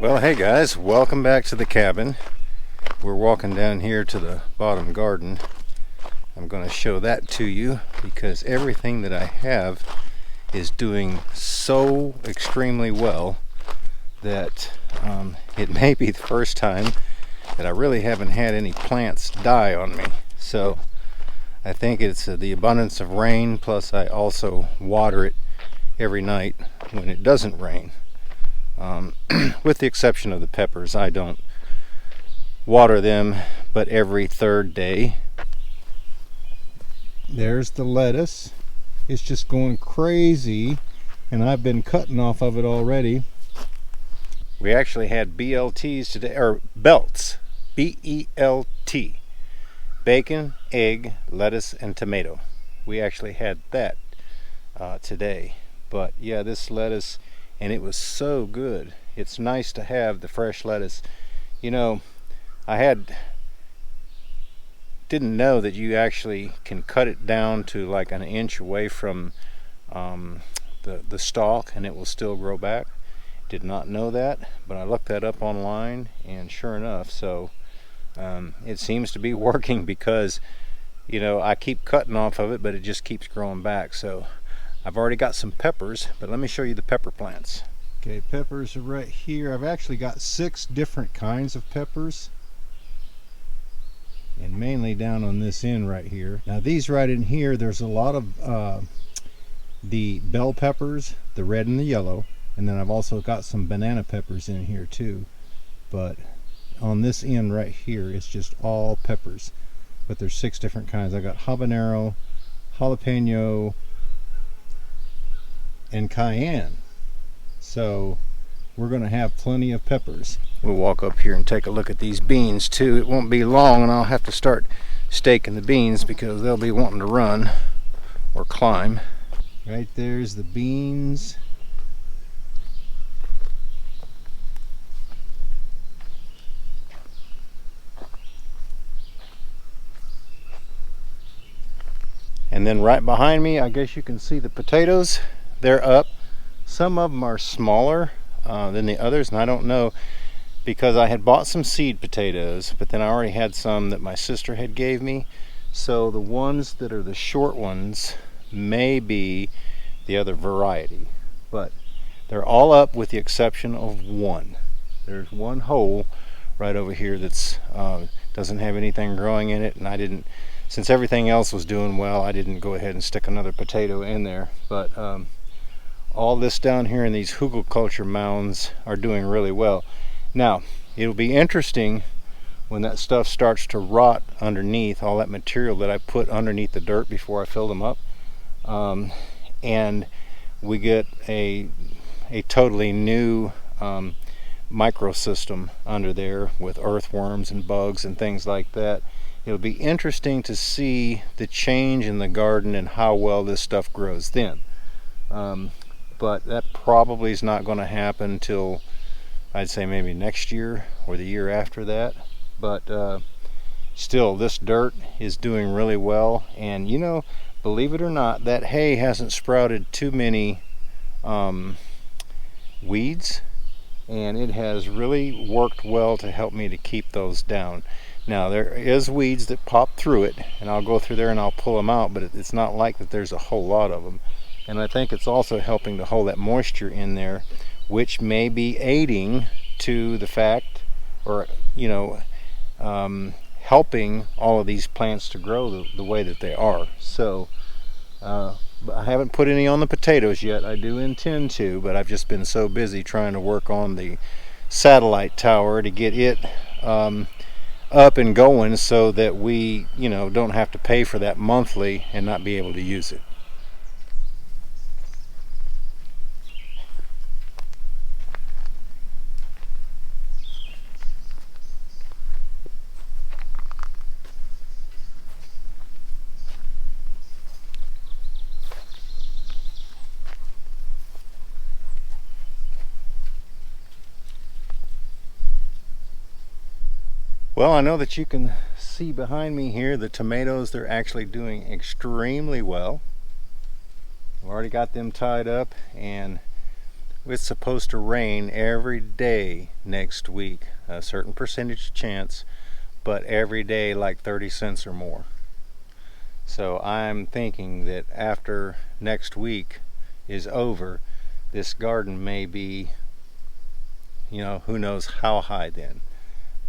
Well, hey guys, welcome back to the cabin. We're walking down here to the bottom garden. I'm going to show that to you because everything that I have is doing so extremely well that it may be the first time that I really haven't had any plants die on me. So I think it's the abundance of rain, plus I also water it every night when it doesn't rain. With the exception of the peppers, I don't water them but every third day. There's the lettuce. It's just going crazy, and I've been cutting off of it already. We actually had BLTs today, or belts, B-E-L-T, bacon, egg, lettuce, and tomato. We actually had that today. But yeah, this lettuce, and it was so good. It's nice to have the fresh lettuce. You know, didn't know that you actually can cut it down to like an inch away from the stalk and it will still grow back. Did not know that, but I looked that up online, and sure enough, so it seems to be working because, you know, I keep cutting off of it, but it just keeps growing back. So I've already got some peppers, but let me show you the pepper plants. Okay, peppers are right here. I've actually got 6 different kinds of peppers, and mainly down on this end right here. Now these right in here, there's a lot of the bell peppers, the red and the yellow, and then I've also got some banana peppers in here too. But on this end right here, it's just all peppers, but there's 6 different kinds. I got habanero, jalapeno, and cayenne. So we're going to have plenty of peppers. We'll walk up here and take a look at these beans too. It won't be long and I'll have to start staking the beans because they'll be wanting to run or climb. Right there's the beans. And then right behind me, I guess you can see the potatoes. They're up. Some of them are smaller than the others, and I don't know, because I had bought some seed potatoes, but then I already had some that my sister had gave me. So the ones that are the short ones may be the other variety, but they're all up with the exception of one. There's one hole right over here that's doesn't have anything growing in it, and I didn't, since everything else was doing well, I didn't go ahead and stick another potato in there. But all this down here in these hugelkultur mounds are doing really well. Now, it'll be interesting when that stuff starts to rot underneath, all that material that I put underneath the dirt before I filled them up, and we get a totally new microsystem under there with earthworms and bugs and things like that. It'll be interesting to see the change in the garden and how well this stuff grows then. But that probably is not going to happen till, I'd say, maybe next year or the year after that. But still, this dirt is doing really well. And you know, believe it or not, that hay hasn't sprouted too many weeds, and it has really worked well to help me to keep those down. Now there is weeds that pop through it, and I'll go through there and I'll pull them out, but it's not like that there's a whole lot of them. And I think it's also helping to hold that moisture in there, which may be aiding to the fact, or you know, helping all of these plants to grow the way that they are. So I haven't put any on the potatoes yet. I do intend to, but I've just been so busy trying to work on the satellite tower to get it up and going so that we, you know, don't have to pay for that monthly and not be able to use it. Well, I know that you can see behind me here the tomatoes. They're actually doing extremely well. I've already got them tied up, and it's supposed to rain every day next week, a certain percentage chance, but every day like 30 cents or more. So I'm thinking that after next week is over, this garden may be, who knows how high then.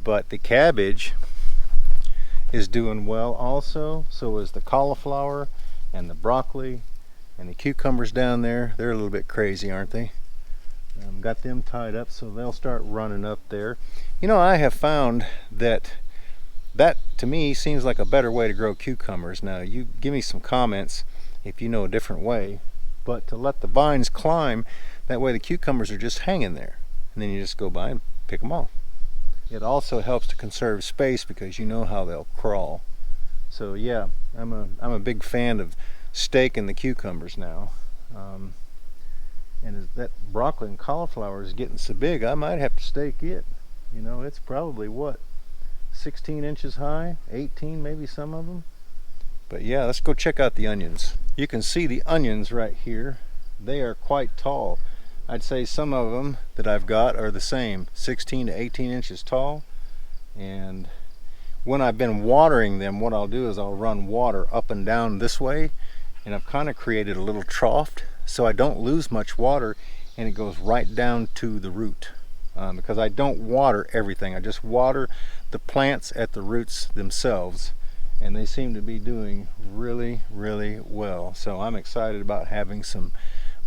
But the cabbage is doing well also. So is the cauliflower and the broccoli and the cucumbers down there. They're a little bit crazy, aren't they? Got them tied up so they'll start running up there. I have found that to me seems like a better way to grow cucumbers. Now you give me some comments if you know a different way, but to let the vines climb, that way the cucumbers are just hanging there and then you just go by and pick them off. It also helps to conserve space because you know how they'll crawl. So yeah, I'm a big fan of staking the cucumbers now. And as that broccoli and cauliflower is getting so big, I might have to stake it. It's probably what, 16 inches high, 18 maybe some of them. But yeah, let's go check out the onions. You can see the onions right here. They are quite tall. I'd say some of them that I've got are the same, 16 to 18 inches tall. And when I've been watering them, what I'll do is I'll run water up and down this way, and I've kind of created a little trough so I don't lose much water, and it goes right down to the root. Because I don't water everything, I just water the plants at the roots themselves, and they seem to be doing really, really well. So I'm excited about having some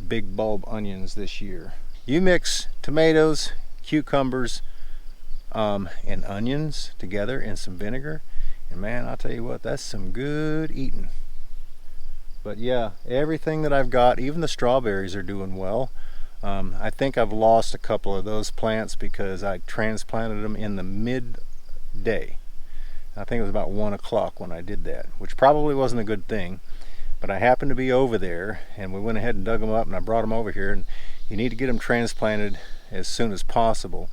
big bulb onions this year. You mix tomatoes, cucumbers, and onions together in some vinegar, and man, I'll tell you what, that's some good eating. But yeah, everything that I've got, even the strawberries are doing well. I think I've lost a couple of those plants because I transplanted them in the midday. I think it was about 1 o'clock when I did that, which probably wasn't a good thing. But I happened to be over there, and we went ahead and dug them up, and I brought them over here. And you need to get them transplanted as soon as possible.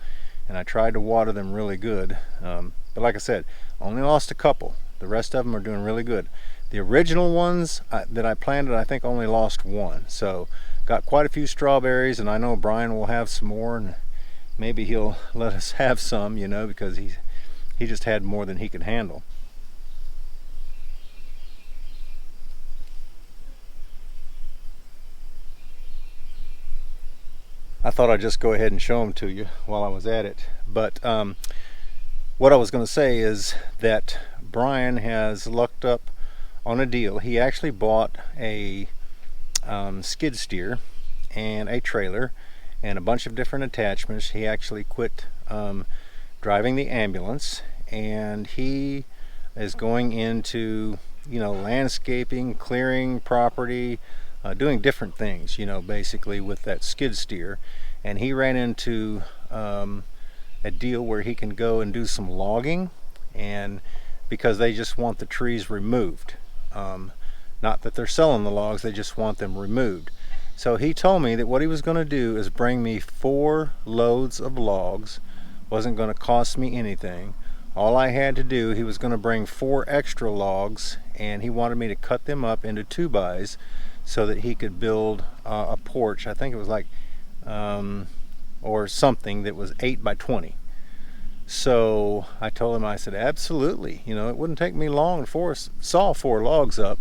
And I tried to water them really good. But like I said, only lost a couple. The rest of them are doing really good. The original ones that I planted, I think only lost one. So got quite a few strawberries, and I know Brian will have some more, and maybe he'll let us have some, because he just had more than he could handle. I thought I'd just go ahead and show them to you while I was at it. But what I was going to say is that Brian has lucked up on a deal. He actually bought a skid steer and a trailer and a bunch of different attachments. He actually quit driving the ambulance, and he is going into landscaping, clearing property, doing different things, basically with that skid steer. And he ran into a deal where he can go and do some logging, and because they just want the trees removed. Not that they're selling the logs, they just want them removed. So he told me that what he was going to do is bring me 4 loads of logs. Wasn't going to cost me anything. All I had to do, he was going to bring 4 extra logs, and he wanted me to cut them up into 2-bys so that he could build a porch. I think it was like or something that was 8 by 20. So I told him, I said, absolutely, it wouldn't take me long to saw 4 logs up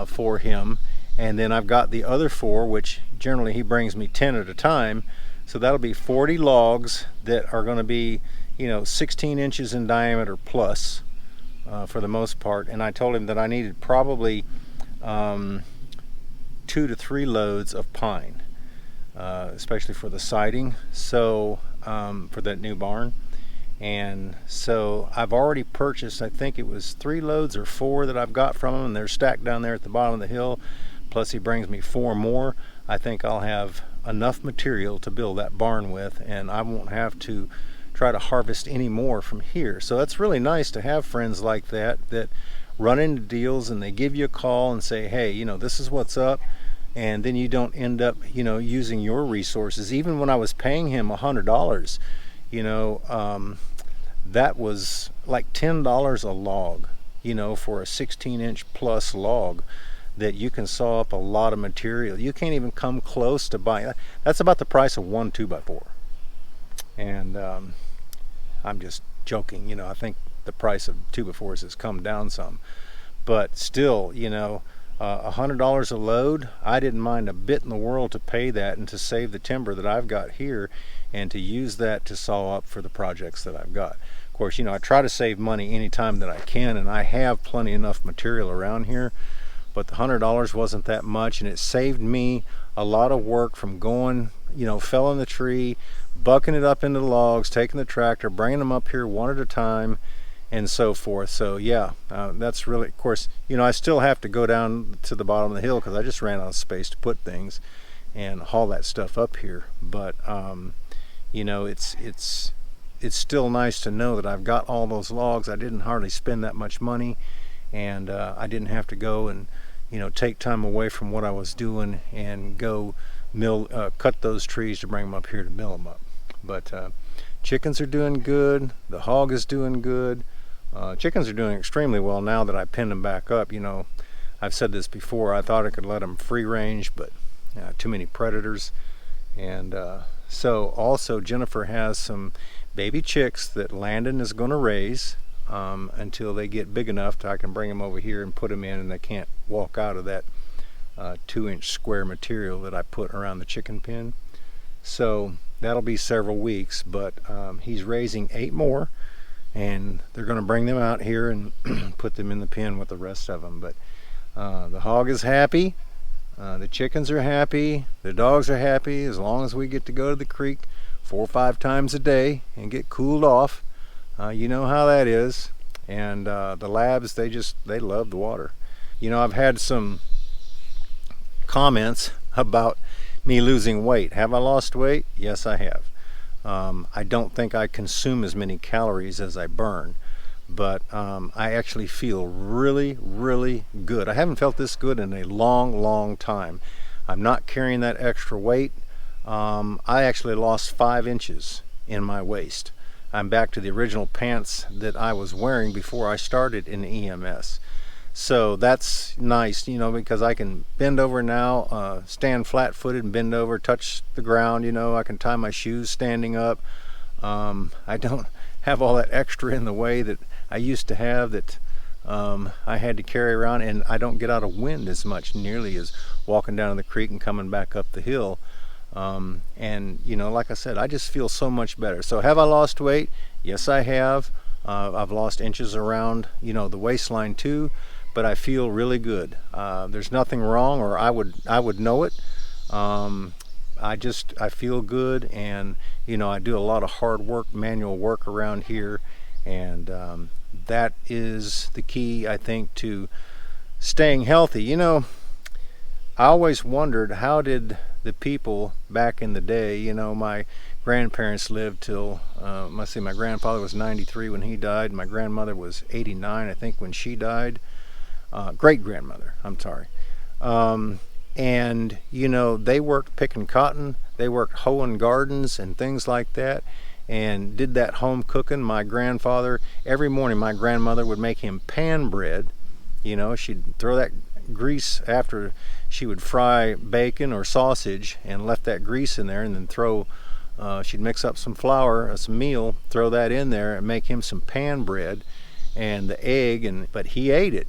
for him. And then I've got the other 4, which generally he brings me 10 at a time. So that'll be 40 logs that are going to be 16 inches in diameter plus for the most part. And I told him that I needed probably 2 to 3 loads of pine, especially for the siding, so for that new barn. And so I've already purchased, I think it was 3 loads or 4 that I've got from him, and they're stacked down there at the bottom of the hill. Plus he brings me 4 more. I think I'll have enough material to build that barn with, and I won't have to try to harvest any more from here. So that's really nice to have friends like that run into deals, and they give you a call and say, hey, this is what's up. And then you don't end up using your resources. Even when I was paying him $100, that was like $10 a log, for a 16-inch plus log. that you can saw up a lot of material. You can't even come close to buying. That's about the price of one 2x4. And I'm just joking. I think the price of 2x4s has come down some. But still, $100 a load, I didn't mind a bit in the world to pay that and to save the timber that I've got here and to use that to saw up for the projects that I've got. Of course, I try to save money anytime that I can, and I have plenty enough material around here, but the $100 wasn't that much, and it saved me a lot of work from going, felling the tree, bucking it up into the logs, taking the tractor, bringing them up here one at a time, and so forth. So yeah, that's really, of course, I still have to go down to the bottom of the hill because I just ran out of space to put things and haul that stuff up here. But it's still nice to know that I've got all those logs. I didn't hardly spend that much money, and I didn't have to go and take time away from what I was doing and go cut those trees to bring them up here to mill them up. But chickens are doing good. The hog is doing good. Chickens are doing extremely well now that I pinned them back up. I've said this before, I thought I could let them free range, but too many predators. And so also Jennifer has some baby chicks that Landon is going to raise until they get big enough that I can bring them over here and put them in, and they can't walk out of that 2-inch square material that I put around the chicken pen. So that'll be several weeks, but he's raising 8 more, and they're going to bring them out here and put them in the pen with the rest of them. But the hog is happy, the chickens are happy, the dogs are happy, as long as we get to go to the creek 4 or 5 times a day and get cooled off. You know how that is. And the labs, they love the water. I've had some comments about me losing weight. Have I lost weight? Yes, I have. I don't think I consume as many calories as I burn, but I actually feel really, really good. I haven't felt this good in a long, long time. I'm not carrying that extra weight. I actually lost 5 inches in my waist. I'm back to the original pants that I was wearing before I started in EMS. So that's nice, because I can bend over now, stand flat-footed and bend over, touch the ground, I can tie my shoes standing up. I don't have all that extra in the way that I used to have that I had to carry around, and I don't get out of wind as much nearly as walking down the creek and coming back up the hill. And like I said, I just feel so much better. So have I lost weight? Yes, I have. I've lost inches around, the waistline too. But I feel really good. There's nothing wrong, or I would know it. I feel good, and I do a lot of hard work, manual work around here, and that is the key, I think, to staying healthy. I always wondered, how did the people back in the day, my grandparents lived till, let's see, my grandfather was 93 when he died. My grandmother was 89, I think, when she died. Great-grandmother, I'm sorry. And, they worked picking cotton, they worked hoeing gardens and things like that, and did that home cooking. My grandfather, every morning my grandmother would make him pan bread. She'd throw that grease after she would fry bacon or sausage and left that grease in there, and then she'd mix up some flour, some meal, throw that in there and make him some pan bread and the egg, but he ate it.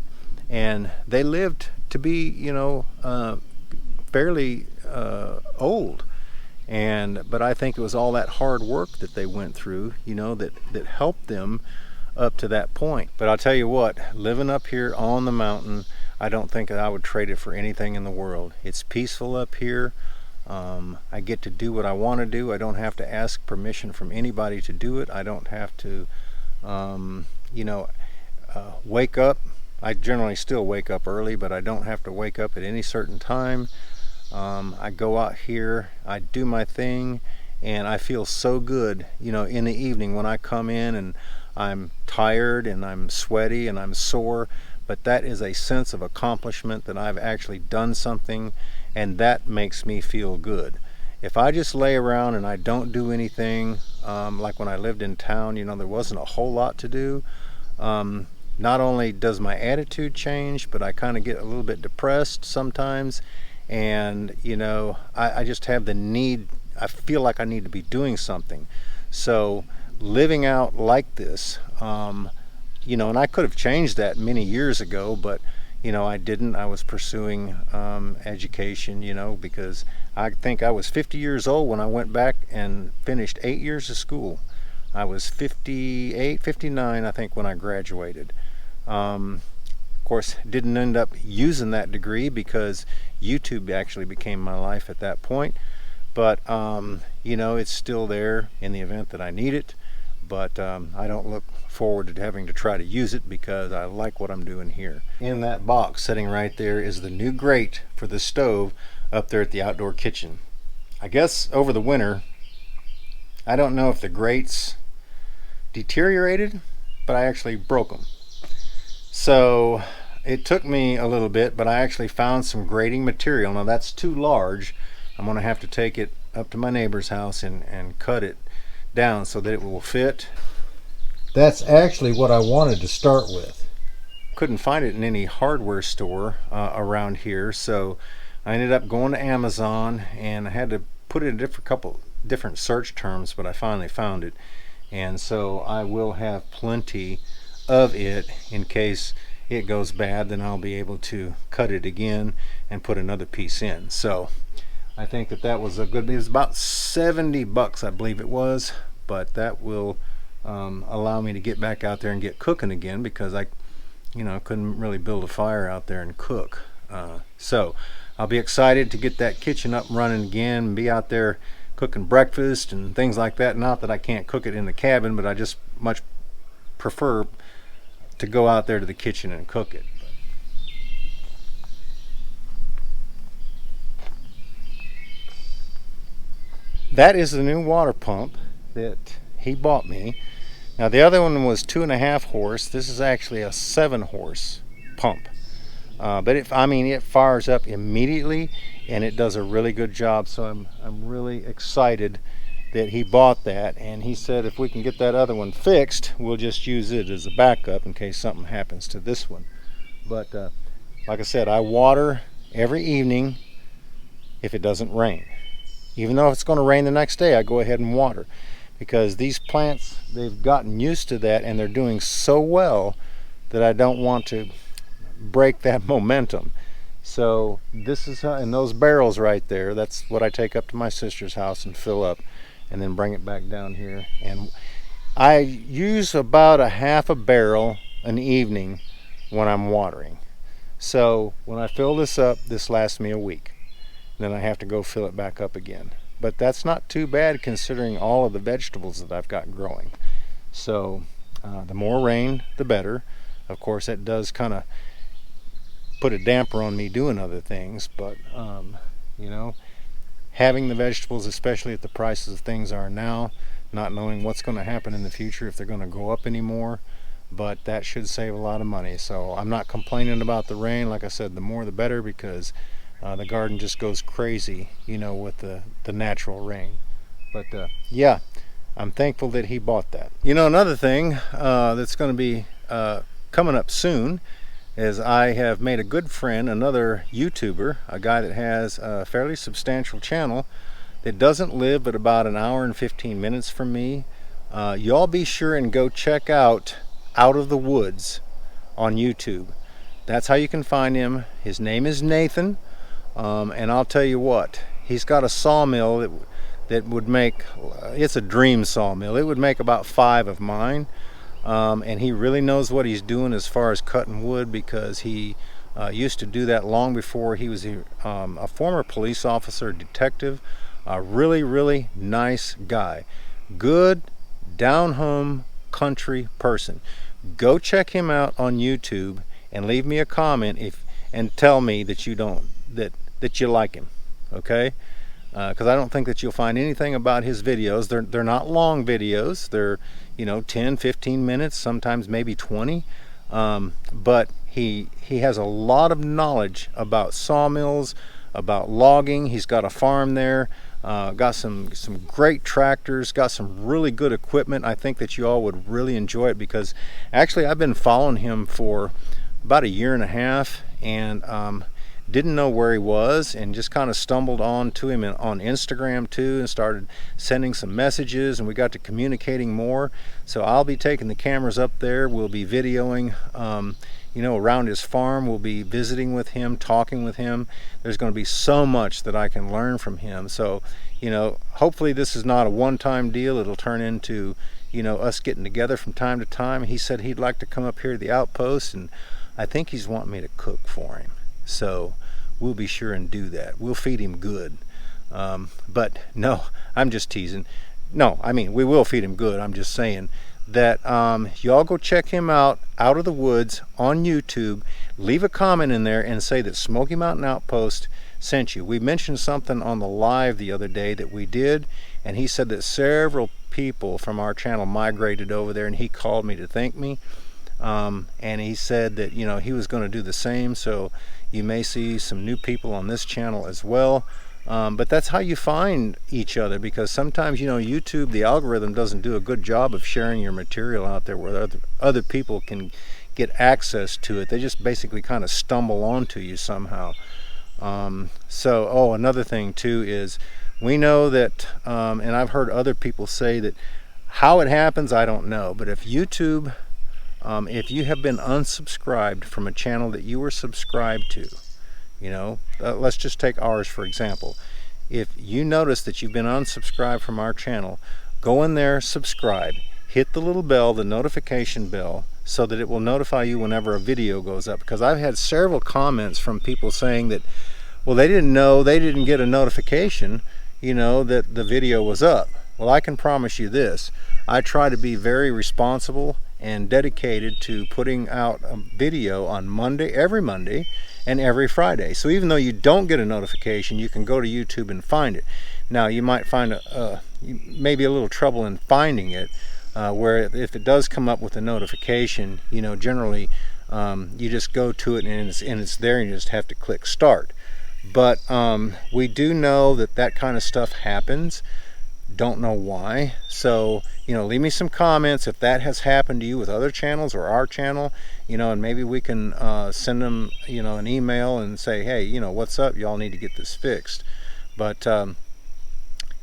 And they lived to be, fairly old. But I think it was all that hard work that they went through, that helped them up to that point. But I'll tell you what, living up here on the mountain, I don't think that I would trade it for anything in the world. It's peaceful up here. I get to do what I want to do. I don't have to ask permission from anybody to do it. I don't have to, wake up. I generally still wake up early, but I don't have to wake up at any certain time. I go out here, I do my thing, and I feel so good, in the evening when I come in and I'm tired and I'm sweaty and I'm sore, but that is a sense of accomplishment that I've actually done something, and that makes me feel good. If I just lay around and I don't do anything, like when I lived in town, there wasn't a whole lot to do. not only does my attitude change, but I kind of get a little bit depressed sometimes. And I just have the need, I feel like I need to be doing something. So living out like this, and I could have changed that many years ago, but I didn't. I was pursuing education, because I think I was 50 years old when I went back and finished 8 years of school. I was 58, 59, I think, when I graduated. Of course, didn't end up using that degree because YouTube actually became my life at that point. But, it's still there in the event that I need it. But I don't look forward to having to try to use it because I like what I'm doing here. In that box sitting right there is the new grate for the stove up there at the outdoor kitchen. I guess over the winter, I don't know if the grates deteriorated, but I actually broke them. So it took me a little bit, but I actually found some grating material. Now that's too large. I'm going to have to take it up to my neighbor's house and cut it down so that it will fit. That's actually what I wanted to start with. Couldn't find it in any hardware store around here, so I ended up going to Amazon, and I had to put in a couple different search terms, but I finally found it. And so I will have plenty of it in case it goes bad. Then I'll be able to cut it again and put another piece in. So I think that was a good, it was about $70, I believe it was, but that will allow me to get back out there and get cooking again, because I couldn't really build a fire out there and cook. So I'll be excited to get that kitchen up and running again and be out there cooking breakfast and things like that. Not that I can't cook it in the cabin, but I just much prefer to go out there to the kitchen and cook it. That is the new water pump that he bought me. Now the other one was 2.5 horse. This is actually a 7 horse pump. But it fires up immediately, and it does a really good job. So I'm really excited that he bought that. And he said if we can get that other one fixed, we'll just use it as a backup in case something happens to this one. But like I said, I water every evening if it doesn't rain. Even though it's going to rain the next day, I go ahead and water, because these plants, they've gotten used to that, and they're doing so well that I don't want to break that momentum. So this is how, and those barrels right there, that's what I take up to my sister's house and fill up, and then bring it back down here. And I use about a half a barrel an evening when I'm watering. So when I fill this up, this lasts me a week. Then I have to go fill it back up again. But that's not too bad considering all of the vegetables that I've got growing. So the more rain, the better. Of course, that does kind of put a damper on me doing other things, but having the vegetables, especially at the prices of things are now, not knowing what's going to happen in the future, if they're going to go up anymore, but that should save a lot of money. So I'm not complaining about the rain. Like I said, the more the better, because the garden just goes crazy, with the natural rain. But yeah, I'm thankful that he bought that. Another thing that's going to be coming up soon is I have made a good friend, another YouTuber, a guy that has a fairly substantial channel that doesn't live but about an hour and 15 minutes from me. Y'all be sure and go check out Out of the Woods on YouTube. That's how you can find him. His name is Nathan. And I'll tell you what, he's got a sawmill that would make, it's a dream sawmill. It would make about 5 of mine. And he really knows what he's doing as far as cutting wood, because he used to do that long before he was a former police officer, detective. A really, really nice guy. Good, down-home country person. Go check him out on YouTube and leave me a comment and tell me that that you like him, okay? Because I don't think that you'll find anything about his videos. They're not long videos. They're 10, 15 minutes, sometimes maybe 20. But he has a lot of knowledge about sawmills, about logging. He's got a farm there. Got some great tractors, got some really good equipment. I think that you all would really enjoy it, because actually I've been following him for about 1.5 years, and didn't know where he was, and just kind of stumbled on to him on Instagram too, and started sending some messages, and we got to communicating more. So I'll be taking the cameras up there. We'll be videoing around his farm. We'll be visiting with him, talking with him. There's going to be so much that I can learn from him. So hopefully this is not a one-time deal. It'll turn into us getting together from time to time. He said he'd like to come up here to the Outpost, and I think he's wanting me to cook for him. So we'll be sure and do that. We'll feed him good. But no, I'm just teasing. No, I mean, we will feed him good. I'm just saying that y'all go check him out of the woods on YouTube. Leave a comment in there and say that Smoky Mountain Outpost sent you. We mentioned something on the live the other day that we did, and he said that several people from our channel migrated over there, and he called me to thank me. And he said that he was going to do the same, so you may see some new people on this channel as well. But that's how you find each other, because sometimes YouTube, the algorithm doesn't do a good job of sharing your material out there where other people can get access to it. They just basically kind of stumble onto you somehow. Another thing too is, we know that and I've heard other people say that how it happens, I don't know, but if YouTube, if you have been unsubscribed from a channel that you were subscribed to, let's just take ours for example. If you notice that you've been unsubscribed from our channel, go in there, subscribe, hit the little bell, the notification bell, so that it will notify you whenever a video goes up. Because I've had several comments from people saying that, well, they didn't know, they didn't get a notification, that the video was up. Well, I can promise you this. I try to be very responsible and dedicated to putting out a video on Monday, every Monday, and every Friday. So even though you don't get a notification, you can go to YouTube and find it. Now you might find maybe a little trouble in finding it, where if it does come up with a notification, generally you just go to it and it's there, and you just have to click start. But we do know that kind of stuff happens. Don't know why. So leave me some comments if that has happened to you with other channels or our channel, and maybe we can send them an email and say, hey, what's up, y'all need to get this fixed. But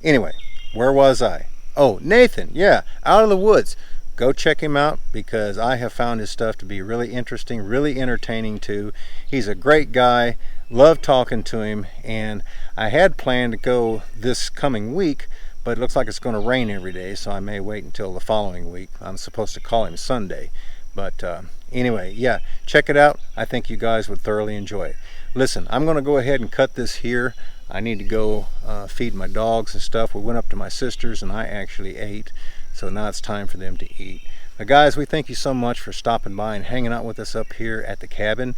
anyway, where was I? Oh, Nathan, yeah, out of the woods. Go check him out, because I have found his stuff to be really interesting, really entertaining too. He's a great guy. Love talking to him, and I had planned to go this coming week, but it looks like it's going to rain every day, so I may wait until the following week. I'm supposed to call him Sunday. But anyway, yeah, check it out. I think you guys would thoroughly enjoy it. Listen, I'm going to go ahead and cut this here. I need to go feed my dogs and stuff. We went up to my sister's, and I actually ate, so now it's time for them to eat. Now, guys, we thank you so much for stopping by and hanging out with us up here at the cabin.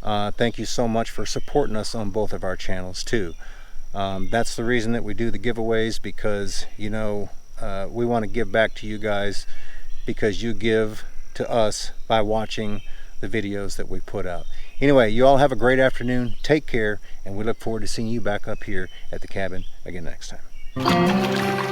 Thank you so much for supporting us on both of our channels too. That's the reason that we do the giveaways, because we want to give back to you guys, because you give to us by watching the videos that we put out. Anyway, you all have a great afternoon. Take care, and we look forward to seeing you back up here at the cabin again next time.